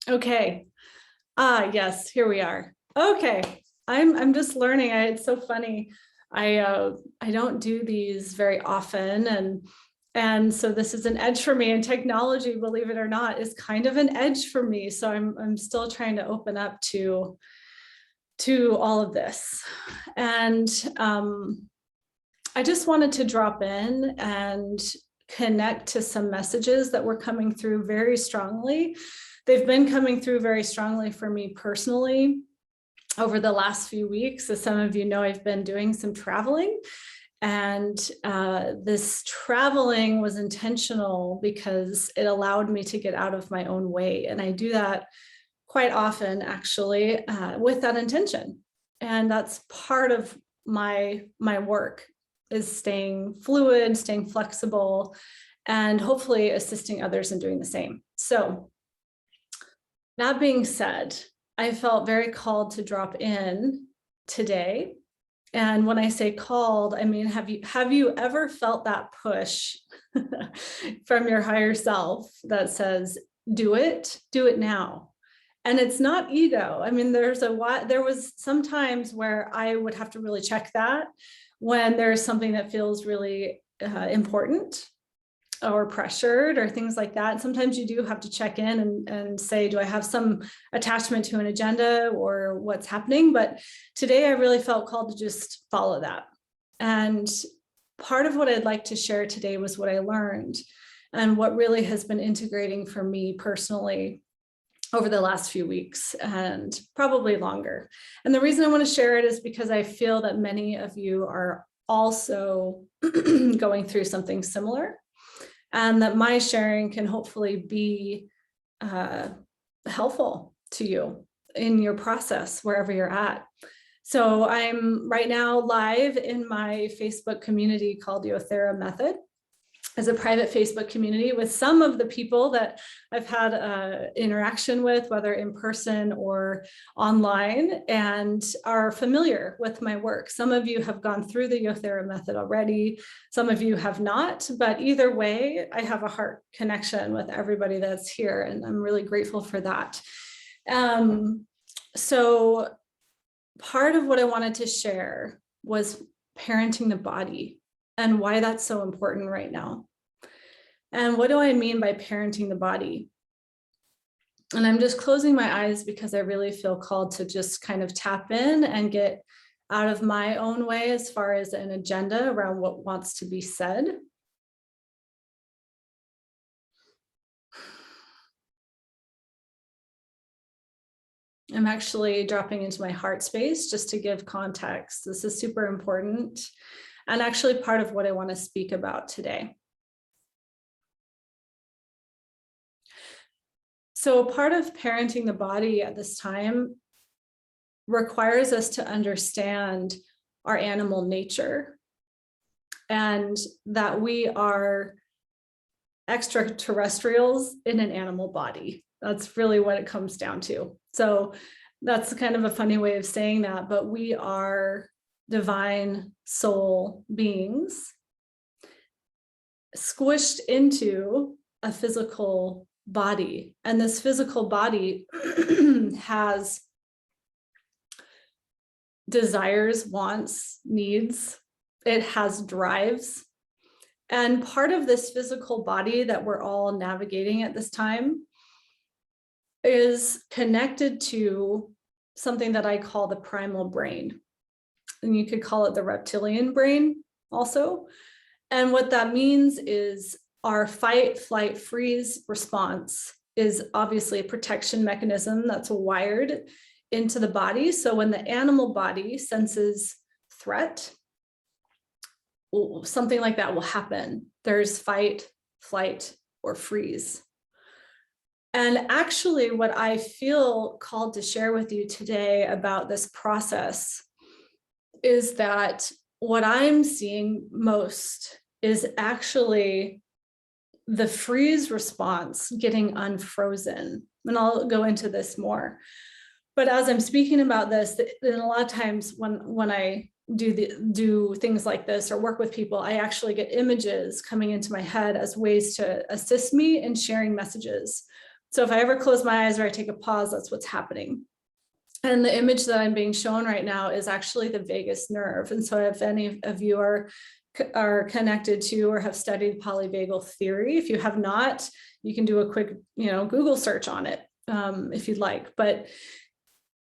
Okay. Yes, here we are. Okay. I'm just learning. It's so funny. I don't do these very often, and so this is an edge for me, and technology, believe it or not, is kind of an edge for me. So I'm still trying to open up to all of this. And I just wanted to drop in and connect to some messages that were coming through very strongly. They've been coming through very strongly for me personally over the last few weeks. As some of you know, I've been doing some traveling, and this traveling was intentional because it allowed me to get out of my own way. And I do that quite often, actually, with that intention. And that's part of my work, is staying fluid, staying flexible, and hopefully assisting others in doing the same. So that being said, I felt very called to drop in today. And when I say called, I mean, have you ever felt that push from your higher self that says, do it now? And it's not ego. I mean, there was some times where I would have to really check that when there's something that feels really important or pressured or things like that. Sometimes you do have to check in and say, do I have some attachment to an agenda or what's happening? But today I really felt called to just follow that. And part of what I'd like to share today was what I learned and what really has been integrating for me personally over the last few weeks and probably longer. And the reason I want to share it is because I feel that many of you are also going through something similar, and that my sharing can hopefully be helpful to you in your process, wherever you're at. So I'm right now live in my Facebook community called Yothera Method, as a private Facebook community with some of the people that I've had interaction with, whether in person or online, and are familiar with my work. Some of you have gone through the Yothera Method already. Some of you have not, but either way, I have a heart connection with everybody that's here, and I'm really grateful for that. So part of what I wanted to share was parenting the body and why that's so important right now. And what do I mean by parenting the body? And I'm just closing my eyes because I really feel called to just kind of tap in and get out of my own way as far as an agenda around what wants to be said. I'm actually dropping into my heart space just to give context. This is super important and actually part of what I want to speak about today. So part of parenting the body at this time requires us to understand our animal nature and that we are extraterrestrials in an animal body. That's really what it comes down to. So that's kind of a funny way of saying that, but we are divine soul beings squished into a physical body. And this physical body has desires, wants, needs. It has drives. And part of this physical body that we're all navigating at this time is connected to something that I call the primal brain. And you could call it the reptilian brain also. And what that means is our fight, flight, freeze response is obviously a protection mechanism that's wired into the body. So when the animal body senses threat, something like that will happen. There's fight, flight, or freeze. And actually, what I feel called to share with you today about this process is that what I'm seeing most is actually the freeze response getting unfrozen. And I'll go into this more. But as I'm speaking about this, then a lot of times when I do things like this or work with people, I actually get images coming into my head as ways to assist me in sharing messages. So if I ever close my eyes or I take a pause, that's what's happening. And the image that I'm being shown right now is actually the vagus nerve. And so if any of you are connected to or have studied polyvagal theory, if you have not, you can do a quick, Google search on it if you'd like. But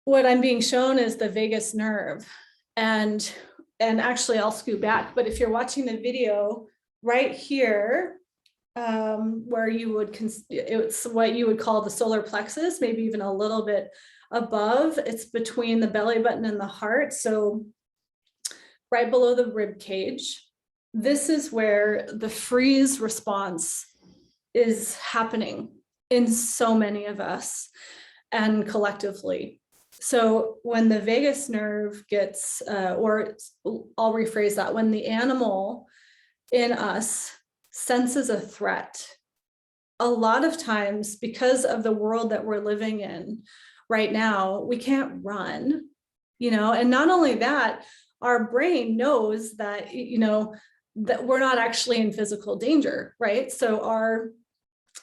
what I'm being shown is the vagus nerve. And actually I'll scoot back, but if you're watching the video right here, where you would, it's what you would call the solar plexus, maybe even a little bit above, it's between the belly button and the heart. So right below the rib cage, this is where the freeze response is happening in so many of us and collectively. So when the vagus nerve gets, or I'll rephrase that, when the animal in us senses a threat, a lot of times because of the world that we're living in right now, we can't run, and not only that, our brain knows that, that we're not actually in physical danger, right? So our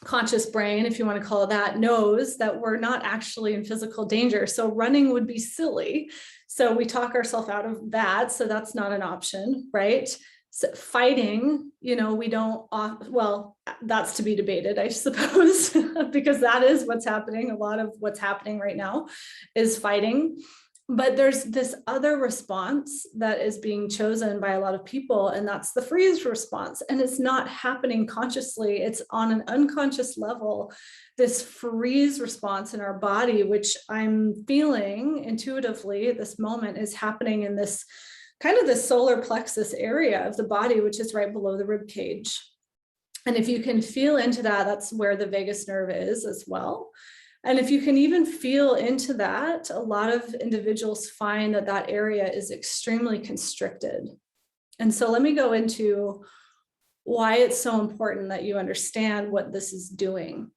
conscious brain, if you want to call it that, knows that we're not actually in physical danger. So running would be silly. So we talk ourselves out of that. So that's not an option, right? So fighting, we don't, well, that's to be debated, I suppose, because that is what's happening. A lot of what's happening right now is fighting. But there's this other response that is being chosen by a lot of people, and that's the freeze response. And it's not happening consciously. It's on an unconscious level, this freeze response in our body, which I'm feeling intuitively at this moment is happening in this kind of the solar plexus area of the body, which is right below the rib cage. And if you can feel into that, that's where the vagus nerve is as well. And if you can even feel into that, a lot of individuals find that that area is extremely constricted. And so let me go into why it's so important that you understand what this is doing.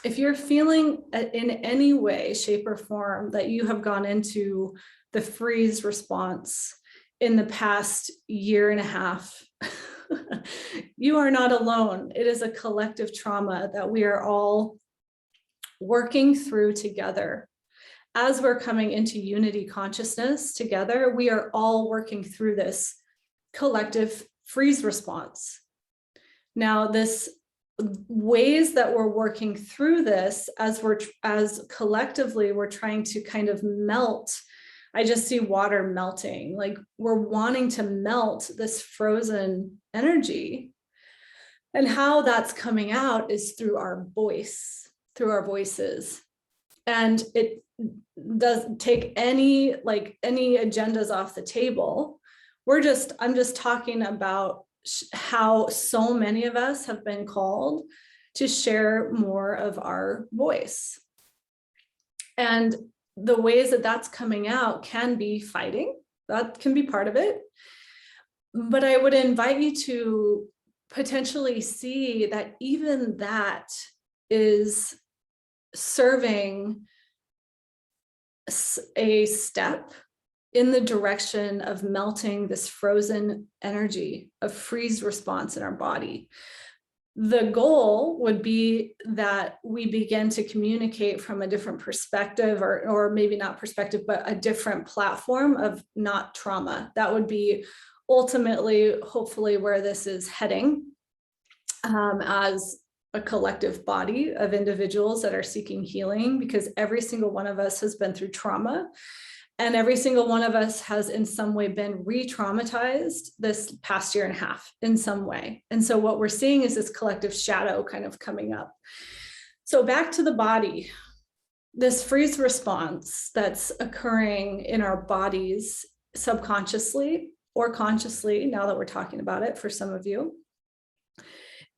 If you're feeling in any way, shape, or form that you have gone into the freeze response in the past year and a half, you are not alone. It is a collective trauma that we are all working through together. As we're coming into unity consciousness together, we are all working through this collective freeze response. Now, this ways that we're working through this as collectively, we're trying to kind of melt. I just see water melting, like we're wanting to melt this frozen energy. And how that's coming out is through our voice. Through our voices. And it doesn't take any agendas off the table. I'm just talking about how so many of us have been called to share more of our voice. And the ways that that's coming out can be fighting. That can be part of it. But I would invite you to potentially see that even that is serving a step in the direction of melting this frozen energy of freeze response in our body. The goal would be that we begin to communicate from a different perspective, or maybe not perspective, but a different platform of not trauma. That would be ultimately, hopefully, where this is heading as a collective body of individuals that are seeking healing, because every single one of us has been through trauma, and every single one of us has in some way been re-traumatized this past year and a half in some way. And so what we're seeing is this collective shadow kind of coming up. So back to the body, this freeze response that's occurring in our bodies subconsciously or consciously, now that we're talking about it for some of you,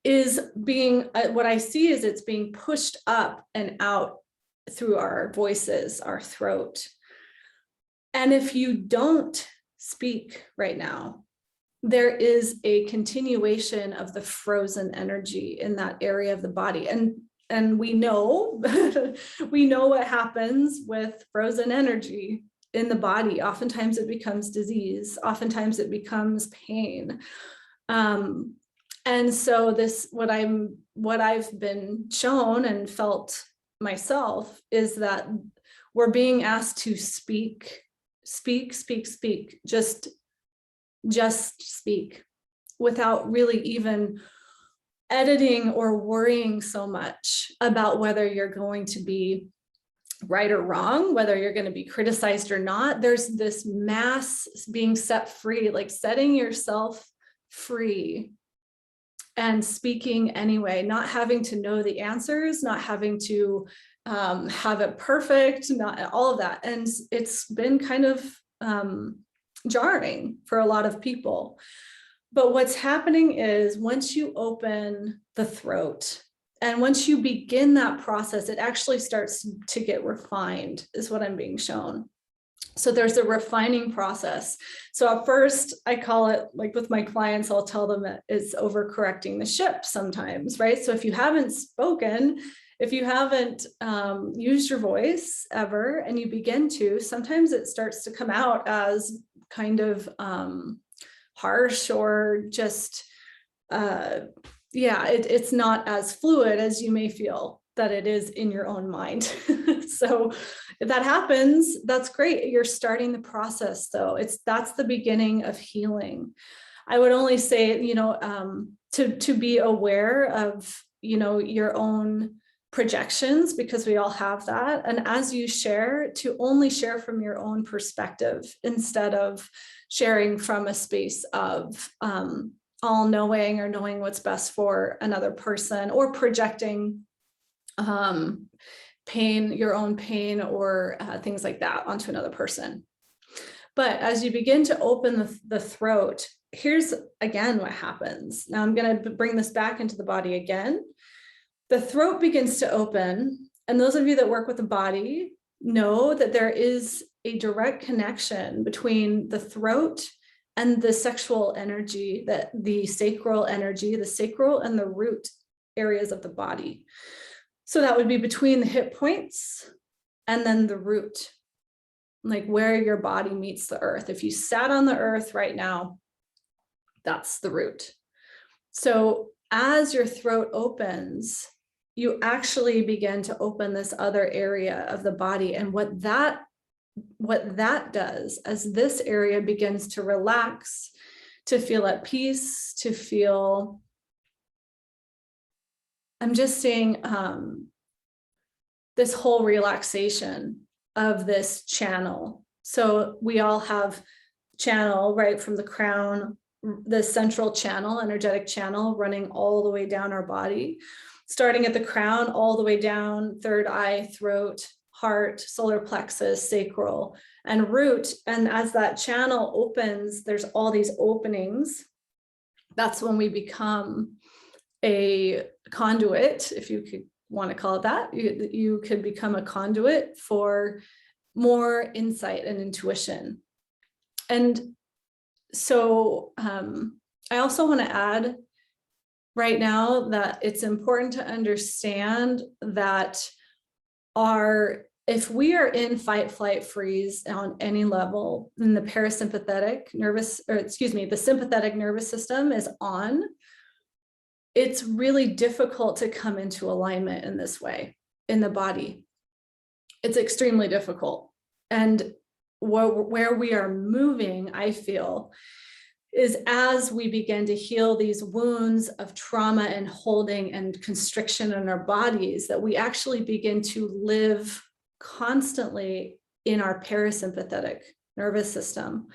is being, what I see is it's being pushed up and out through our voices, our throat. And if you don't speak right now, there is a continuation of the frozen energy in that area of the body. And we know, we know what happens with frozen energy in the body. Oftentimes it becomes disease. Oftentimes it becomes pain. And so this, what I've been shown and felt myself is that we're being asked to speak, just speak, without really even editing or worrying so much about whether you're going to be right or wrong, whether you're going to be criticized or not. There's this mass being set free, like setting yourself free and speaking anyway, not having to know the answers, not having to have it perfect, not all of that. And it's been kind of jarring for a lot of people. But what's happening is once you open the throat and once you begin that process, it actually starts to get refined, is what I'm being shown. So there's a refining process. So at first I call it, like with my clients, I'll tell them that it's overcorrecting the ship sometimes, right? So if you haven't spoken, if you haven't used your voice ever, and you begin to, sometimes it starts to come out as kind of harsh or just, it's not as fluid as you may feel that it is in your own mind. So if that happens, that's great. You're starting the process though. That's the beginning of healing. I would only say, to be aware of, your own projections, because we all have that. And as you share, to only share from your own perspective instead of sharing from a space of all knowing or knowing what's best for another person, or projecting pain, your own pain, or things like that onto another person. But as you begin to open the throat, here's again what happens. Now I'm going to bring this back into the body again. The throat begins to open, and those of you that work with the body know that there is a direct connection between the throat and the sexual energy, that the sacral energy, the sacral and the root areas of the body. So that would be between the hip points and then the root, like where your body meets the earth. If you sat on the earth right now, that's the root. So as your throat opens, you actually begin to open this other area of the body. And what that does, as this area begins to relax, to feel at peace, to feel, I'm just seeing this whole relaxation of this channel. So we all have channel, right, from the crown, the central channel, energetic channel, running all the way down our body, starting at the crown, all the way down, third eye, throat, heart, solar plexus, sacral, and root. And as that channel opens, there's all these openings. That's when we become a conduit, if you could want to call it that. You could become a conduit for more insight and intuition. And so I also want to add right now that it's important to understand that if we are in fight, flight, freeze on any level, then the sympathetic nervous system is on. It's really difficult to come into alignment in this way in the body. It's extremely difficult. And where we are moving, I feel, is as we begin to heal these wounds of trauma and holding and constriction in our bodies, that we actually begin to live constantly in our parasympathetic nervous system,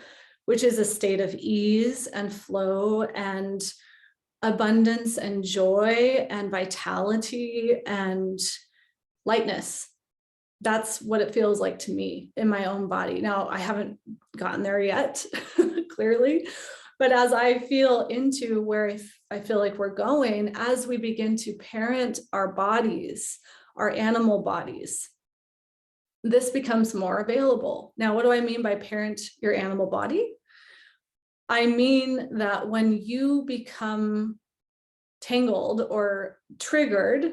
which is a state of ease and flow and abundance and joy and vitality and lightness. That's what it feels like to me in my own body. Now, I haven't gotten there yet, clearly, but as I feel into where I feel like we're going, as we begin to parent our bodies, our animal bodies, this becomes more available. Now, what do I mean by parent your animal body? I mean that when you become tangled or triggered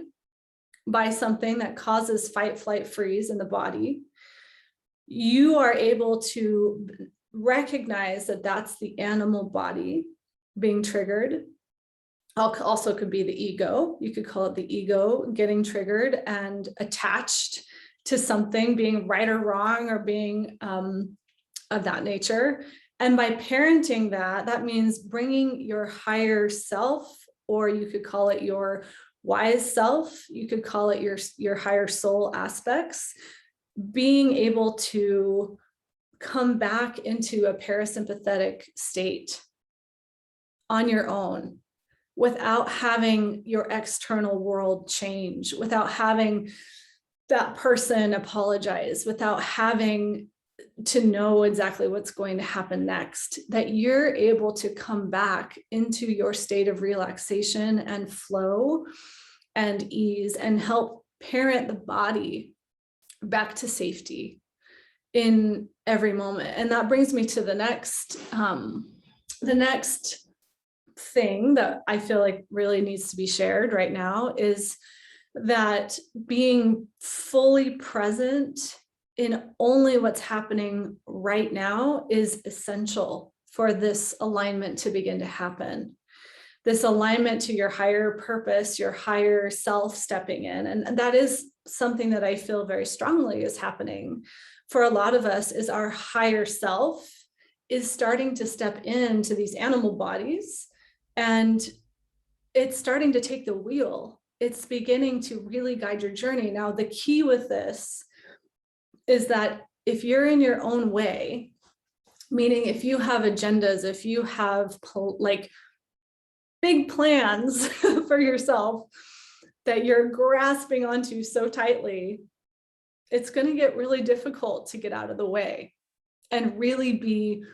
by something that causes fight, flight, freeze in the body, you are able to recognize that that's the animal body being triggered, Also could be the ego. You could call it the ego getting triggered and attached to something being right or wrong or being of that nature. And by parenting that, that means bringing your higher self, or you could call it your wise self, you could call it your higher soul aspects, being able to come back into a parasympathetic state on your own without having your external world change, without having that person apologize, without having to know exactly what's going to happen next, that you're able to come back into your state of relaxation and flow and ease and help parent the body back to safety in every moment. And that brings me to the next thing that I feel like really needs to be shared right now is that being fully present in only what's happening right now is essential for this alignment to begin to happen. This alignment to your higher purpose, your higher self stepping in. And that is something that I feel very strongly is happening for a lot of us, is our higher self is starting to step into these animal bodies, and it's starting to take the wheel. It's beginning to really guide your journey. Now, the key with this is that if you're in your own way, meaning if you have agendas, if you have like big plans for yourself that you're grasping onto so tightly, it's going to get really difficult to get out of the way and really be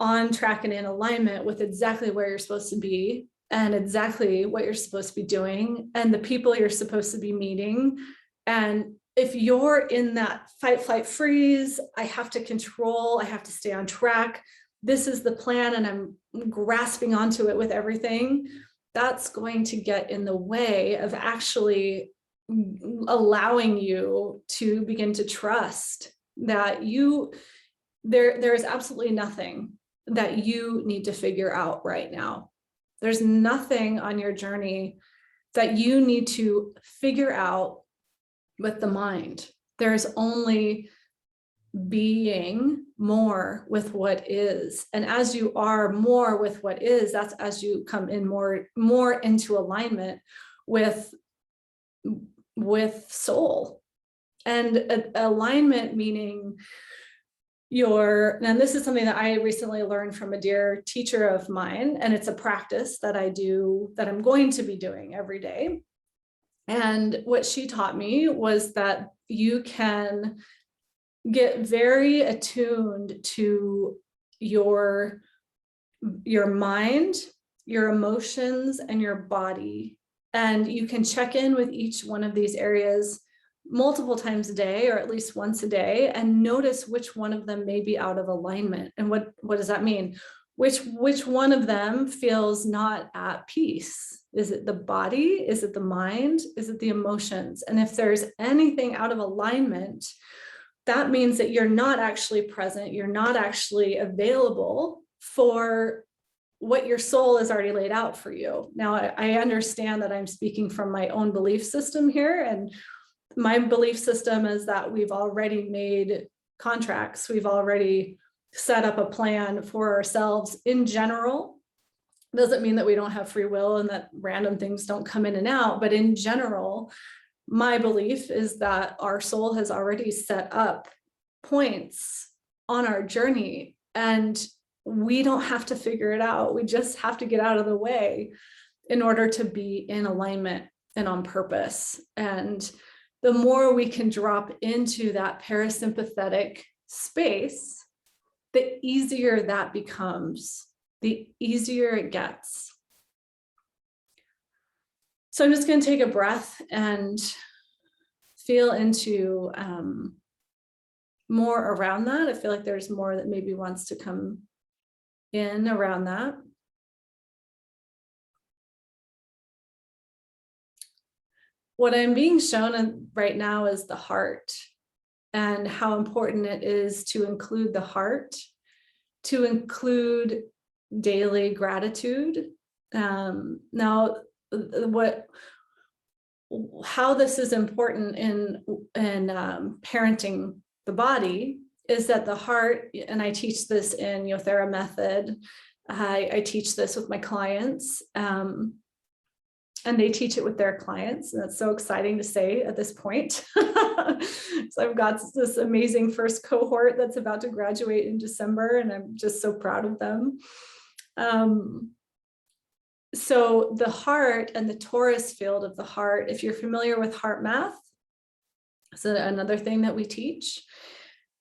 on track and in alignment with exactly where you're supposed to be and exactly what you're supposed to be doing and the people you're supposed to be meeting. And if you're in that fight, flight, freeze, I have to control, I have to stay on track, this is the plan and I'm grasping onto it with everything, that's going to get in the way of actually allowing you to begin to trust that there is absolutely nothing that you need to figure out right now. There's nothing on your journey that you need to figure out with the mind. There's only being more with what is. And as you are more with what is, that's as you come in more into alignment with soul. And alignment meaning and this is something that I recently learned from a dear teacher of mine, and it's a practice that I do, that I'm going to be doing every day. And what she taught me was that you can get very attuned to your mind, your emotions, and your body. And you can check in with each one of these areas multiple times a day, or at least once a day, and notice which one of them may be out of alignment. And what does that mean? Which one of them feels not at peace? Is it the body? Is it the mind? Is it the emotions? And if there's anything out of alignment, that means that you're not actually present, you're not actually available for what your soul has already laid out for you. Now, I understand that I'm speaking from my own belief system here, and my belief system is that we've already made contracts, we've already set up a plan for ourselves in general. Doesn't mean that we don't have free will and that random things don't come in and out, but in general, my belief is that our soul has already set up points on our journey, and we don't have to figure it out. We just have to get out of the way in order to be in alignment and on purpose. And the more we can drop into that parasympathetic space, the easier that becomes, the easier it gets. So I'm just going to take a breath and feel into more around that. I feel like there's more that maybe wants to come in around that. What I'm being shown right now is the heart, and how important it is to include the heart, to include daily gratitude, Now, how this is important in parenting the body is that the heart, and I teach this in Yothera Method. I teach this with my clients, and they teach it with their clients. And that's so exciting to say at this point. So I've got this amazing first cohort that's about to graduate in December, and I'm just so proud of them. So the heart and the torus field of the heart, if you're familiar with heart math, so another thing that we teach.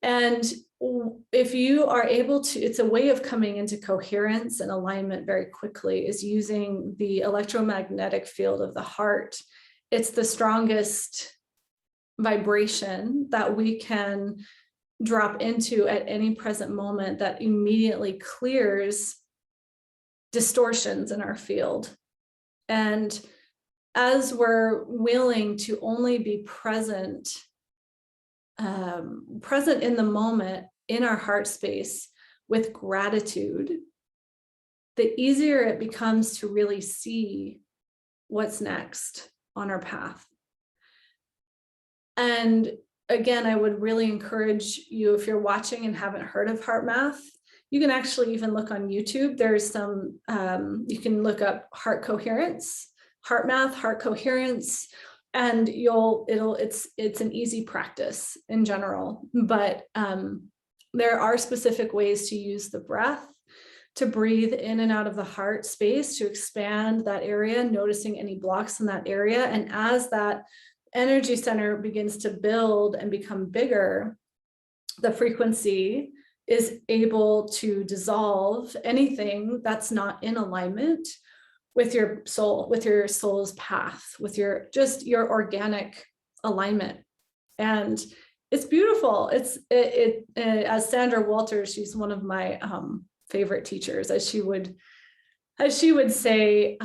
And if you are able to, it's a way of coming into coherence and alignment very quickly, is using the electromagnetic field of the heart. It's the strongest vibration that we can drop into at any present moment that immediately clears distortions in our field. And as we're willing to only be present in the moment in our heart space with gratitude, the easier it becomes to really see what's next on our path. And again, I would really encourage you, if you're watching and haven't heard of heart math, you can actually even look on YouTube. There's some, you can look up heart coherence, heart math, heart coherence, and it's an easy practice in general. But there are specific ways to use the breath to breathe in and out of the heart space to expand that area, noticing any blocks in that area. And as that energy center begins to build and become bigger, the frequency is able to dissolve anything that's not in alignment with your soul, with your soul's path, with your organic alignment. And it's beautiful. As Sandra Walters, she's one of my favorite teachers, as she would say,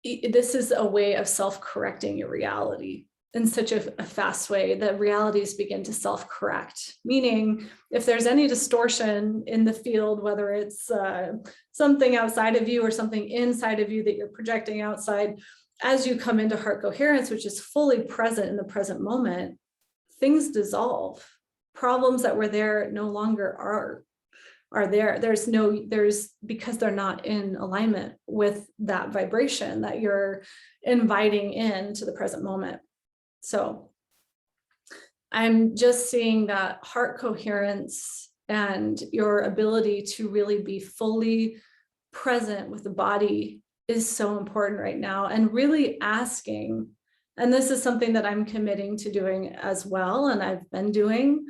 this is a way of self-correcting your reality in such a fast way that realities begin to self-correct. Meaning, if there's any distortion in the field, whether it's something outside of you or something inside of you that you're projecting outside, as you come into heart coherence, which is fully present in the present moment, things dissolve. Problems that were there no longer are there. Because they're not in alignment with that vibration that you're inviting into the present moment. So I'm just seeing that heart coherence and your ability to really be fully present with the body is so important right now. And really asking, and this is something that I'm committing to doing as well, and I've been doing,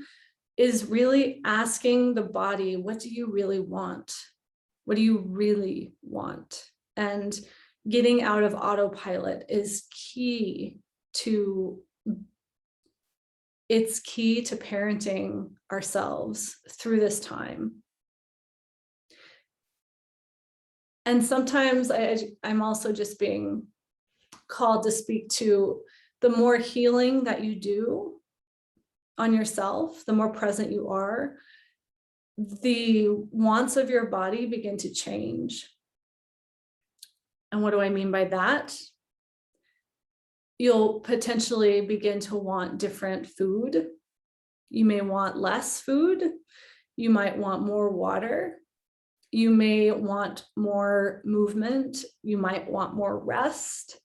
is really asking the body, what do you really want? What do you really want? And getting out of autopilot is key to parenting ourselves through this time. And sometimes I'm also just being called to speak to the more healing that you do on yourself, the more present you are, the wants of your body begin to change. And what do I mean by that? You'll potentially begin to want different food. You may want less food. You might want more water. You may want more movement. You might want more rest.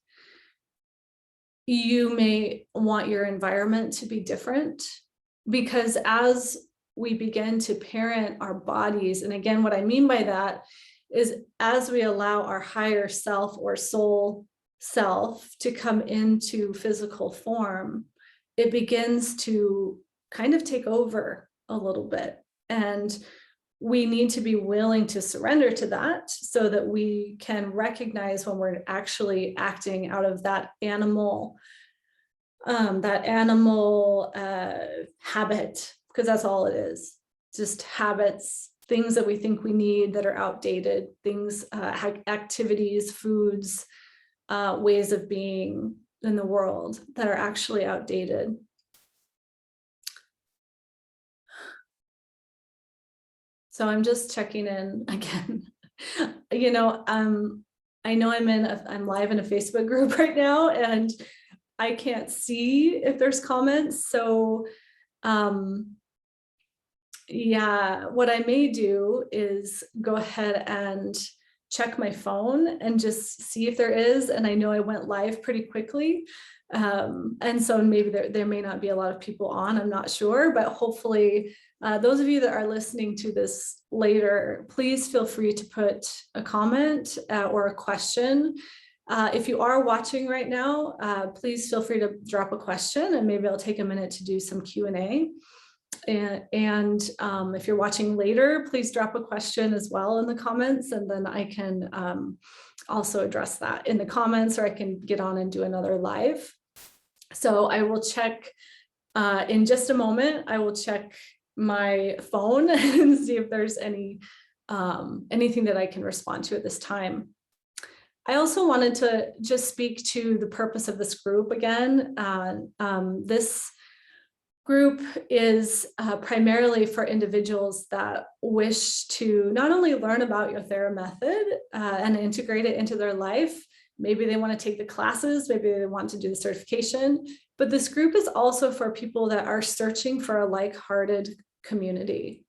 You may want your environment to be different, because as we begin to parent our bodies, and again, what I mean by that is as we allow our higher self or soul self to come into physical form, it begins to kind of take over a little bit. And we need to be willing to surrender to that so that we can recognize when we're actually acting out of that animal habit, because that's all it is, just habits, things that we think we need that are outdated, things, activities, foods, ways of being in the world that are actually outdated. So I'm just checking in again. You know, I know I'm live in a Facebook group right now, and I can't see if there's comments. So yeah, what I may do is go ahead and check my phone and just see if there is. And I know I went live pretty quickly. And so maybe there may not be a lot of people on, I'm not sure, but hopefully those of you that are listening to this later, please feel free to put a comment or a question. If you are watching right now, please feel free to drop a question, and maybe I'll take a minute to do some Q&A. And if you're watching later, please drop a question as well in the comments, and then I can also address that in the comments, or I can get on and do another live. So I will check in just a moment. I will check my phone and see if there's anything that I can respond to at this time. I also wanted to just speak to the purpose of this group again. This group is primarily for individuals that wish to not only learn about Yothera Method and integrate it into their life. Maybe they want to take the classes, maybe they want to do the certification, but this group is also for people that are searching for a like-hearted community.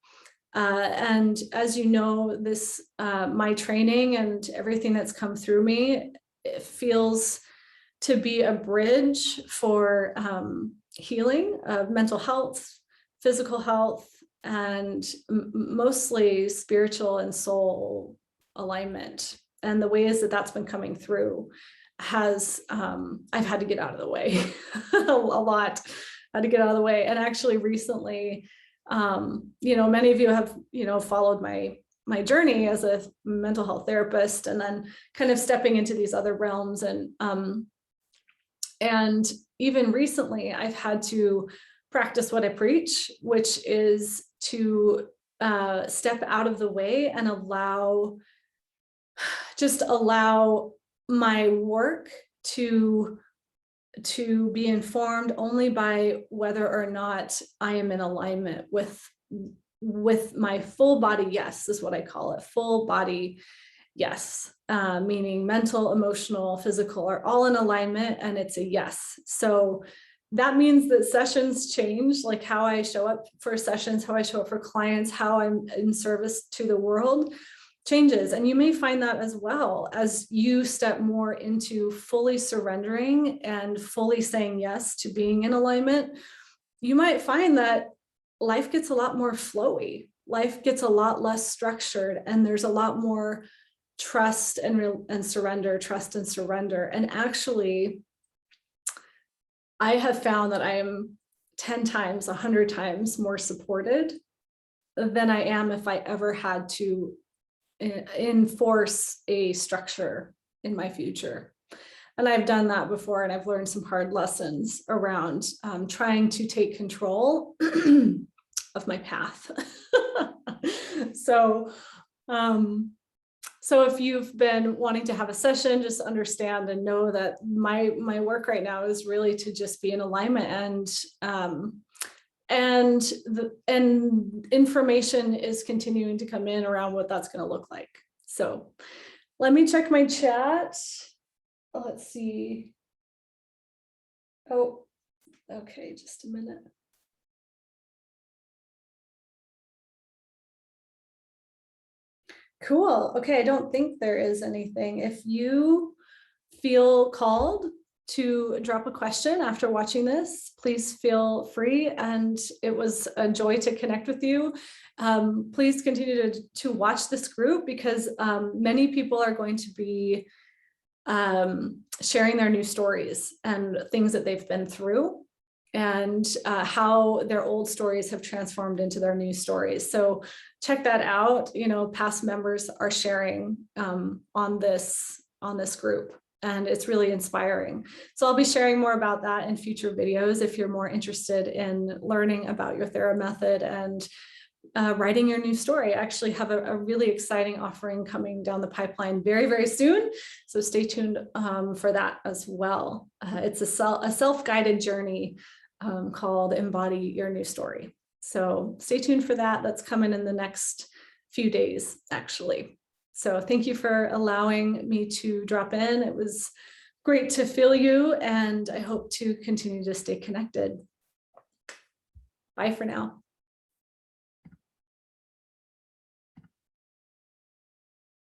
And as you know, this my training and everything that's come through me, it feels to be a bridge for healing of mental health, physical health, and mostly spiritual and soul alignment. And the ways that that's been coming through has, I've had to get out of the way a lot, had to get out of the way. And actually recently, you know, many of you have, you know, followed my journey as a mental health therapist, and then kind of stepping into these other realms. And even recently, I've had to practice what I preach, which is to step out of the way and allow my work to be informed only by whether or not I am in alignment with my full body yes, is what I call it, full body yes, meaning mental, emotional, physical are all in alignment, and it's a yes. So that means that sessions change, like how I show up for sessions, how I show up for clients, how I'm in service to the world changes. And you may find that as well as you step more into fully surrendering and fully saying yes to being in alignment. You might find that life gets a lot more flowy, life gets a lot less structured, and there's a lot more trust and surrender, trust and surrender. And actually, I have found that I am 10 times, 100 times more supported than I am if I ever had to enforce a structure in my future. And I've done that before, and I've learned some hard lessons around trying to take control of my path. So if you've been wanting to have a session, just understand and know that my work right now is really to just be in alignment, and information is continuing to come in around what that's going to look like. So let me check my chat. Let's see. Oh, okay, just a minute. Cool. Okay, I don't think there is anything. If you feel called to drop a question after watching this, please feel free. And it was a joy to connect with you. Please continue to watch this group, because many people are going to be sharing their new stories and things that they've been through, and how their old stories have transformed into their new stories. So check that out. You know, past members are sharing on this group, and it's really inspiring. So I'll be sharing more about that in future videos if you're more interested in learning about Yothera Method and writing your new story. I actually have a really exciting offering coming down the pipeline very, very soon. So stay tuned for that as well. It's a self-guided journey called Embody Your New Story. So stay tuned for that. That's coming in the next few days, actually. So thank you for allowing me to drop in. It was great to feel you, and I hope to continue to stay connected. Bye for now.